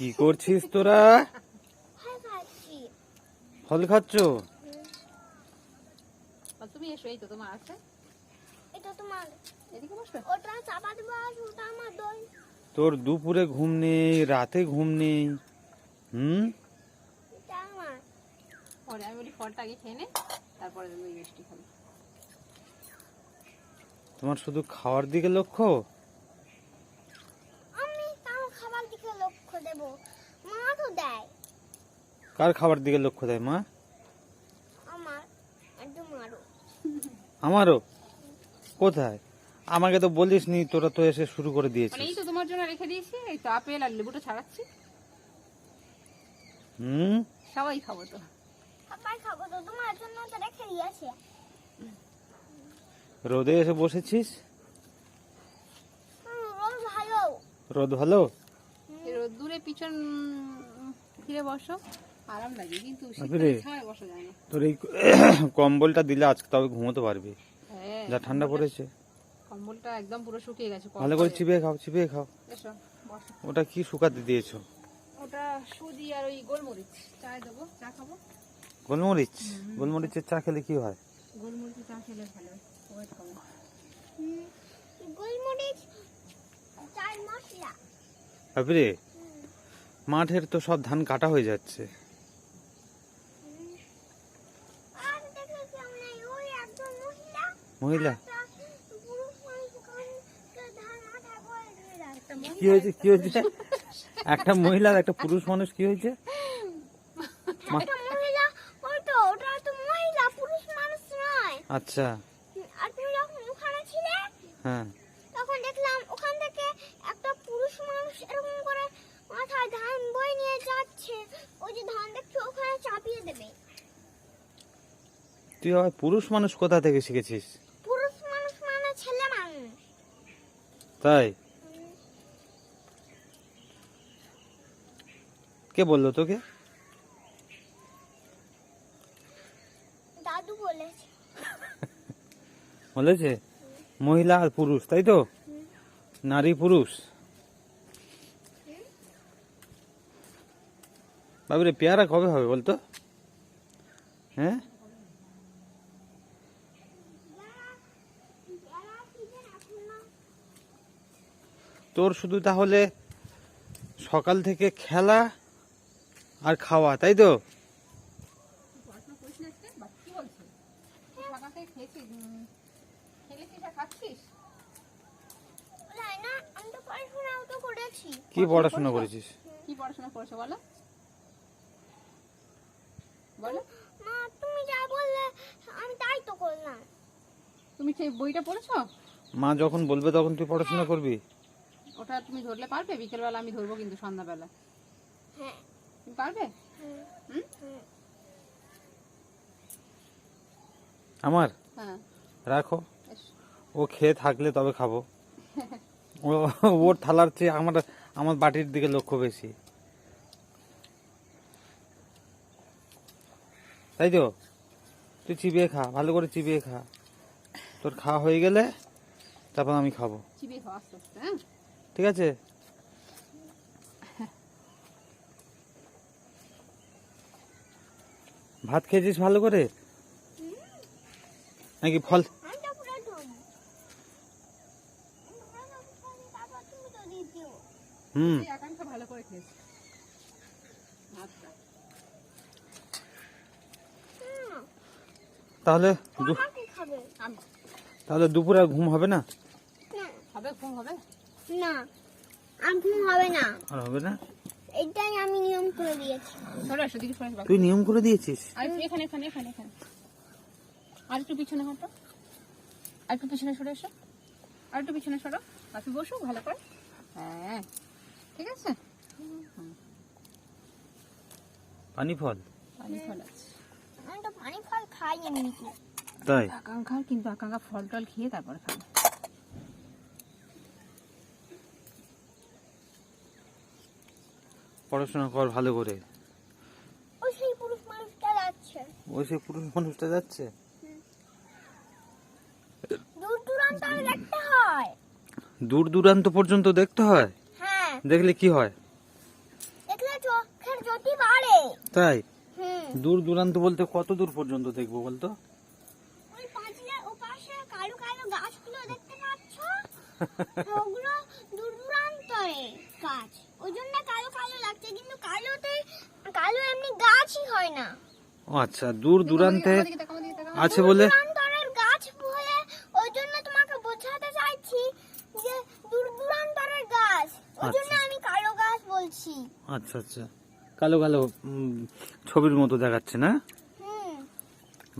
কি করছিস তোরা? ফল খাচ্ছ? তুমি এসো, এই তো তোমার আছে, এটা তোমার, এদিকে বসবে। ওটা চাপা দেবো, ওটা আমার দই। তোর দুপুরে ঘুম নেই, রাতে ঘুম নেই। এটা আমার। পরে আমি বলি ফলটা আগে খেয়ে নে, তারপরে দই মিষ্টি খাবো। তোমার শুধু খাওয়ার দিকে লক্ষ্য? আমি তাও খাবার দিকে লক্ষ্য দেব, মা তো দেয়। কার খাবার দিকে লক্ষ্য দেয় মা? আমার একদম আরো। আমারও? কোথায়? আমাকে তো বলিস নি, তোরা তো এসে শুরু করে মানে দিয়েছিস। এই তো তোমার জন্য রেখে দিয়েছি, এই তো আপেল আর লেবুটা ছাড়াচ্ছি। সবাই খাবো তো। সবাই খাবো তো, তোমার জন্য তো রেখে দিয়েছে। রোদে এসে বসেছিস? রোদ ভালো। রোদ ভালো? রোদ্দুরে পিছন ফিরে বসো, আরাম লাগে, কিন্তু বাপরে। শীতকালে ছায়ায় বসা যায় না। তোর এই কম্বলটা দিলে আজকে তবে ঘুমোতে পারবি। হ্যাঁ, যা ঠান্ডা পড়েছে। কম্বলটা একদম পুরো শুকিয়ে গেছে। ভালো করে চিবিয়ে খাও, চিবিয়ে খাও। এসো বসো। ওটা কি শুকাতে দিয়েছো? ওটা সুজি আর ওই গোলমরিচ চায় দেবো, চা খাবো। গোলমরিচ? গোলমরিচের চা খেলে কি হয়? গোলমরিচের চা খেলে ভালো, ওয়েট কমে। গোলমরিচ, চাল মশলা। বাপরে, মাঠের তো সব ধান কাটা হয়ে যাচ্ছে। আর দেখেছি আমি ওই একজন মহিলা, মহিলা? একটা পুরুষ মানুষ ওখানে ধান মাথায় করে দিয়ে যাচ্ছে। কি হয়েছে, কি হয়েছে? একটা মহিলা আর একটা পুরুষ মানুষ, কি হয়েছে? একটা মহিলা, ওই তো ওটা তো মহিলা, পুরুষ মানুষ নয়। আচ্ছা, আর তুমি যখন ওখানে ছিলে, হ্যাঁ। তখন দেখলাম ওখান থেকে একটা পুরুষ মানুষ এরকম করে মাথায় ধান বয়ে নিয়ে যাচ্ছে। ওই যে ধান দেখছো ওখানে চাপিয়ে দেবে। তুই আবার পুরুষ মানুষ কোথা থেকে শিখেছিস? পুরুষ মানুষ মানে ছেলে মানুষ। তাই? কে বললো তোকে? দাদু বলেছে। বলেছে মহিলা আর পুরুষ, তাই তো? নারী পুরুষ। বাবুরে, পেয়ারা কবে হবে বলতো? হ্যাঁ, তোর শুধু তাহলে সকাল থেকে খেলা আর খাওয়া, তাই তো? পড়াশোনা করিস না আজকে? বা কি বলছিস? সকাল থেকে খেয়েছিস, খেলেছিস আর খাচ্ছিস? তাই না, আমি তো পড়াশোনাও তো করেছি। কি পড়াশোনা করেছিস? কি পড়াশোনা করেছো বলো, বলো। মা তুমি যা বললে আমি তাই তো করলাম। তুমি সেই বইটা পড়েছো? মা যখন বলবে তখন তুই পড়াশোনা করবি? ওটা তুমি ধরলে পারবে? বিকেলবেলা আমি ধরবো, কিন্তু সন্ধ্যাবেলা হ্যাঁ। তুমি পারবে? হুম? আমার হ্যাঁ, রাখো, বেশ। ও খেয়ে থাকলে তবে খাবো। ওর থালার চেয়ে আমার আমার বাটির দিকে লক্ষ্য বেশি, তাই তো? তুই চিবিয়ে খা, ভালো করে চিবিয়ে খা। তোর খাওয়া হয়ে গেলে তারপর আমি খাবো, চিবিয়ে খাও আস্তে আস্তে। হ্যাঁ, ঠিক আছে? ভাত খেয়েছিস ভালো করে নাকি ফল? আমি তো পুরো ধরবো। তারপর তুমি তো দিও। এই আকাঙ্ক্ষা ভালো করে খেয়েছে। আচ্ছা, তাহলে কটা কি খাবে? আমি তাহলে দুপুরে আর ঘুম হবে না? না হবে, ঘুম হবে। না, আর ঘুম হবে না। আর হবে না? এটাই আমি নিয়ম করে দিয়েছি। সরে আসো, দিকে সরে আসো। তুই নিয়ম করে দিয়েছিস? আর এখানে এখানে এখানে এখানে আর একটু পিছনে হাঁটো, আর একটু পিছনে সরে এসো, আর একটু পিছনে সরো। আপনি বসো ভালো করে। হ্যাঁ, ঠিক আছে। পানি ফল? পানি ফল আছে। আমি তো পানি ফল খাই এমনিতে। তাই? আকাঙ্ক্ষার, কিন্তু আকাঙ্ক্ষা ফল টল খেয়ে তারপরে খাবে। পড়াশোনা কর ভালো করে। ওই সেই পুরুষ মানুষটা যাচ্ছে। ওই সে পুরুষ মানুষটা যাচ্ছে? দূর দূরান্ত দেখতে হয়। দূর দূরান্ত পর্যন্ত দেখতে হয়? হ্যাঁ, দেখলে কি হয়? দেখলে তাই হুম দূর দূরান্ত বলতে কত দূর পর্যন্ত দেখবো বলতো? ওই পাঁচিলের ওপাশে কালো কালো গাছগুলো দেখতে পাচ্ছ? ওগুলো দূর দূরান্তরে গাছ, ওই জন্য কালো কালো লাগছে, কিন্তু কালো এমনি গাছই হয় না। ও আচ্ছা, দূর দূরান্তে আমাদের দিকে তাকাও, আমাদের দিকে তাকাও। আছে বলে। দূরান্তরের গাছ বলে ওই জন্য তোমাকে বোঝাতে চাইছি যে দূর দূরান্তরের গাছ, ওই জন্য আচ্ছা। আমি কালো গাছ বলছি। আচ্ছা আচ্ছা, কালো কালো ছবির মতো দেখাচ্ছে না? হুম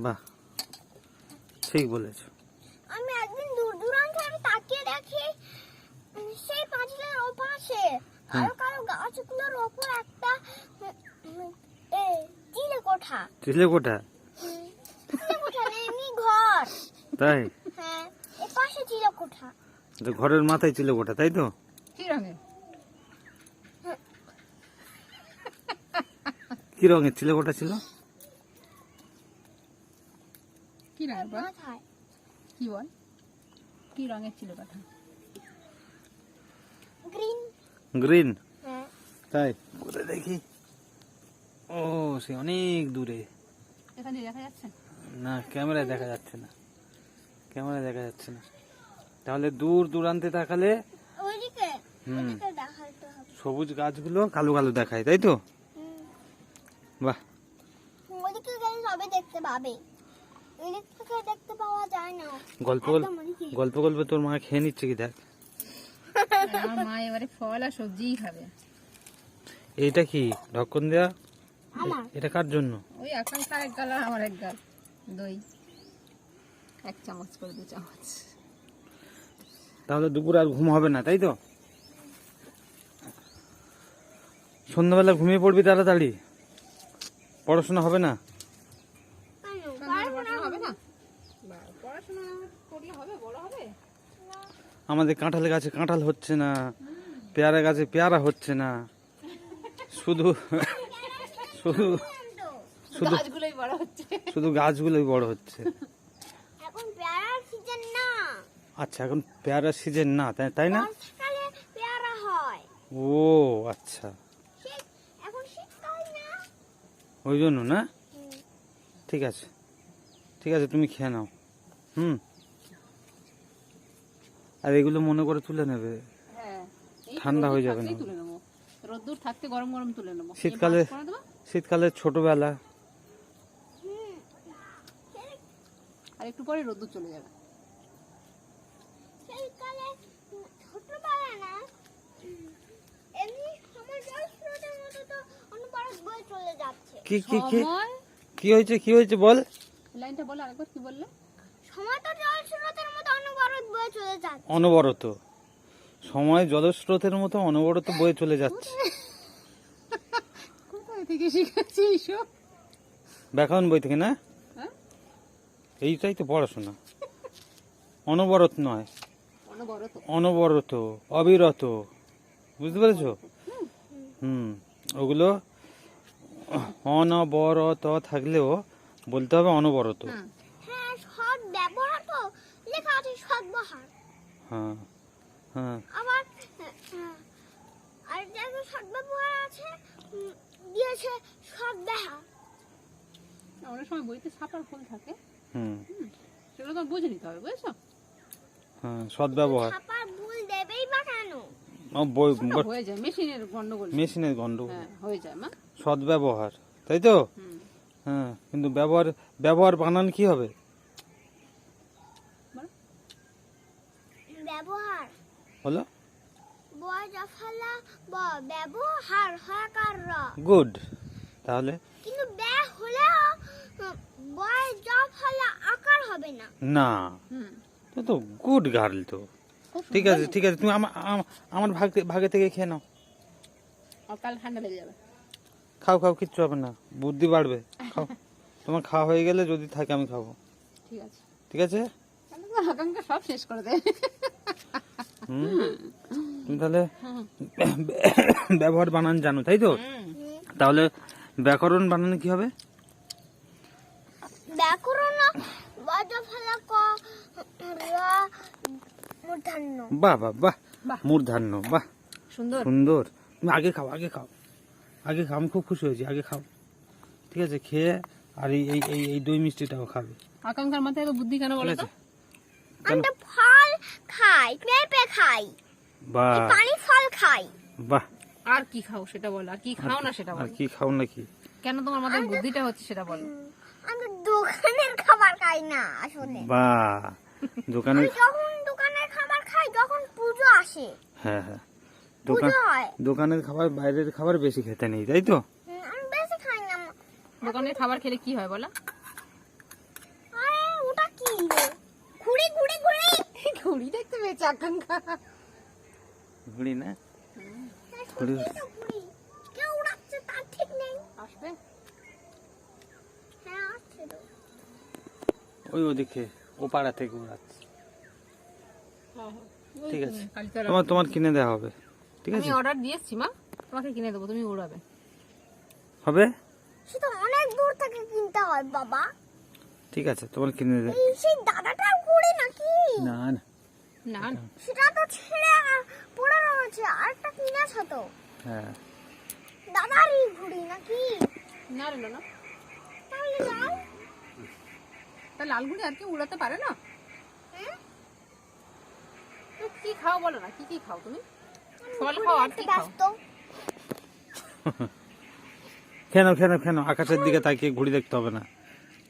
বাহ, ঠিক বলেছো। আমি একদিন দূর দূরান্তরে তাকিয়ে দেখি সেই পাঁচিলের ওপাশে কালো কালো গাছগুলোর ওপর একটা চিলেকোঠা। চিলেকোঠা? চিলেকোঠা না, এমনি ঘর। তাই? হ্যাঁ, এপাশে চিলেকোঠা। তো ঘরের মাথায় চিলেকোঠা, তাই তো? কি রঙের? কি রঙের চিলেকোঠা ছিল? কি রঙের বল? মাথায় কি বল? কি রঙের ছিল কথা? গ্রিন। গ্রিন? হ্যাঁ, তাই? কোথায় দেখি? ও, সে অনেক দূরে। এখানে দেখা যাচ্ছে? না, ক্যামেরায় দেখা যাচ্ছে না, ক্যামেরায় দেখা যাচ্ছে না। তাহলে দূর দূরান্তে তাকালে ওইদিকে হুম। ওইদিকে দেখাতে হবে। সবুজ গাছগুলো কালো কালো দেখায়, তাই তো? হুম, বাহ, ওইদিকে গেলে সবে দেখতে পাবে, এদিক থেকে দেখতে পাওয়া যায় না। গল্প একদম ওইদিকে। গল্প গল্প তোর মা খেয়ে নিচ্ছে কি দেখ। আমার মা এবারে ফল আর সবজিই খাবে। এইটা কি ঢক্কন দেয়া? আমার এটা কার জন্য? ওই এখানকার এক গাল আর আমার এক গাল দই, 1 চামচ করে 2 চামচ। তাহলে দুপুর আর ঘুম হবে না, তাই তো? সন্ধ্যাবেলা ঘুমিয়ে পড়বি তাড়াতাড়ি, পড়াশোনা হবে না? কেন? পড়াশোনা হবে না? পড়াশোনা করলে হবে, বড় হবে। আমাদের কাঁঠাল গাছে কাঁঠাল হচ্ছে না, পেয়ারা গাছে পেয়ারা হচ্ছে না, শুধু শুধু শুধু গাছগুলোই বড় হচ্ছে। শুধু গাছগুলোই বড় হচ্ছে। এখন পেয়ারার সিজন না, আচ্ছা, এখন পেয়ারার সিজন না, তাই না? বর্ষাকালে পেয়ারা হয়। ও আচ্ছা, এখন শীতকাল না। ওই জন্য না? হুম। ঠিক আছে, ঠিক আছে, তুমি খেয়ে নাও। হুম, আর এগুলো মনে করে তুলে নেবে, হ্যাঁ, এই ঠান্ডা হয়ে যাবে থাকতেই না। তুলে নেবো, রোদ্দুর থাকতে গরম গরম তুলে নেবো। শীতকালে করে দেবো শীতকালে ছোটবেলা, হুম। আর একটু পরে রোদ্দুর চলে যাবে। শীতকালে ছোটবেলা না, এমনি আমার জল স্রোতের মতো তো অনুপারক বয়ে চলে যাচ্ছে। কি কি কি সময়, কি হয়েছে বল? লাইনটা বলো আরেকবার, কি বললে? সময় তো জল স্রোতের মতো অনুপারক বয়ে চলে যাচ্ছে। অনবরত সময় জলস্রোতের মতো অনবরত বয়ে চলে যাচ্ছে। কোথায় থেকে শিখেছি এইসব? ব্যাকরণ বই থেকে না? হ্যাঁ, এইটাই তো পড়াশোনা। অনবরত নয়, অনবরত। অনবরত, অবিরত, বুঝতে পেরেছো? হুম, ওগুলো অনবরত থাকলেও বলতে হবে অনবরত। হুম, হ্যাঁ, সৎ ব্যবহার তো লেখা আছে, সৎ ব্যবহার। হ্যাঁ হ্যাঁ, আবার আর জায়গায় সৎ ব্যবহার আছে, দিয়েছে সৎ ব্যবহার। অনেক সময় বইতে ছাপার ভুল থাকে, হুম, সেগুলো তোমার বুঝে নিতে হবে, বুঝেছো? হ্যাঁ, সদ্ব্যবহার। ছাপার ভুল দেবেই বা কেন? ওটা হয়ে যায়, মেশিনের গন্ডগোল। মেশিনের গন্ডগোল, হ্যাঁ, হয়ে যায় মা। সদ্ব্যবহার, তাই তো? হুম, হ্যাঁ, কিন্তু ব্যবহার বানান কি হবে? ব্যবহার বলো। বয় জফলা ব ব্যবহার হকার র, গুড। তাহলে কিন্তু ব্যা হলেও বয় জফলা আকার হবে না। না, হুম, তো তো গুড গার্ল তো। খুব ঠিক আছে, ঠিক আছে, তুমি আমার ভাগে থেকে খেয়ে নাও। আর কাল ঠান্ডা লেগে যাবে। খাও খাও, কিচ্ছু হবে না, বুদ্ধি বাড়বে, খাও। তোমার খাওয়া হয়ে গেলে যদি থাকে আমি খাবো, ঠিক আছে, ঠিক আছে? তাহলে তো আকাঙ্ক্ষা সব শেষ করে দেয়। হুম, তুমি তাহলে ব্যবহার বানান জানো, তাই তো? তাহলে ব্যাকরণ বানান কি হবে? ব্যাকরণ বয় জফলা ক র মূর্ধন্য। বাহ বাহ বাহ, বাহ। মূর্ধন্য, বাহ, সুন্দর। সুন্দর। তুমি আগে খাও, আগে খাও, আগে খাও, আমি খুব খুশি হয়েছি, আগে খাও। ঠিক আছে, খেয়ে আর এই এই এই এই দই মিষ্টিটাও খাবে, আকাঙ্ক্ষার মাথায় তো বুদ্ধি কেন বলো ঠিক তো? আছে? আমি তো ফল খাই, পেঁপে খাই, বাহ পানি ফল খাই। বাহ, আর কি খাও সেটা বলো, আর কি খাও না সেটা আর বলো। কি খাও নাকি? কেন তোমার মাথায় বুদ্ধিটা হচ্ছে সেটা বলো। আমি তো দোকানের খাবার খাই না আসলে। বাহ, দোকানে, আমি যখন দোকানের খাবার খাই যখন পুজো আসে, হ্যাঁ হ্যাঁ, দোকান, পুজো হয়, দোকানের খাবার বাইরের খাবার বেশি খেতে নেই, তাই তো? আমি বেশি খাই না। দোকানের খাবার খেলে কি হয় বলো? আরে ওটা কি রে? ঘুড়ি ঘুড়ি ঘুড়ি ঘুড়ি দেখতে পেয়েছে আকাঙ্ক্ষা। ঘুড়ি না, ঘুড়ি তো ঘুড়ি, কেউ উড়াচ্ছে তার ঠিক নেই। আসবে হ্যাঁ আসছে তো। ওই ওদিকে ও পাড়া থেকে উড়াচ্ছে। ঠিক আছে, কাল তোমার তোমার কিনে দেওয়া হবে, ঠিক আমি আছে? অর্ডার দিয়েছি মা, তোমাকে কিনে দেবো, তুমি উড়াবে। হবে, সেটা অনেক দূর থেকে কিনতে হয় বাবা। ঠিক আছে, তোমার কিনে দেয়। এই সেই দাদাটার ঘুড়ি নাকি? না না, না না, সেটা তো ছেড়ে পড়ে রয়েছে, আরেকটা কিনেছো তো। হ্যাঁ, দাদারই ঘুড়ি নাকি? না রে না, তাহলে যাও। তা লাল ঘুড়ি আর কি উড়াতে পারে না? হ্যাঁ? তো কি খাও বলো না, কি কি খাও তুমি? ফল খাও আর কি খাও? ব্যস্ত। কেন কেন কেন আকাশের দিকে তাকিয়ে ঘুড়ি দেখতে হবে না,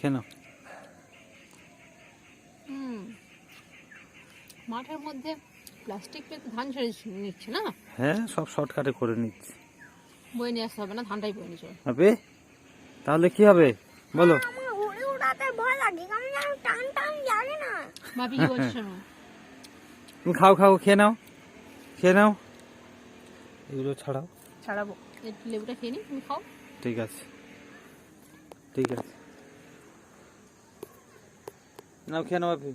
কেন? মাঠের মধ্যে প্লাস্টিক পেতে ধান ছেড়ে নিচ্ছে না, হ্যাঁ, সব শর্টকাটে করে নিচ্ছি। বয়ে নিয়ে আসতে হবে না, ধানটাই বয়ে নিয়ে চলো। হবে, তাহলে কি হবে বলো? আমার ঘুড়ি উড়াতে ভয় লাগে, কারণ যেন টান টান লাগে না। ভাবি কি বলছো শোনো। তুমি খাও খাও, খেয়ে নাও, খেয়ে নাও, এগুলো ছাড়াও। ছাড়াবো, একটু লেবুটা খেয়ে নি, তুমি খাও। ঠিক আছে, ঠিক আছে, নাও খেয়ে নাও আপনি।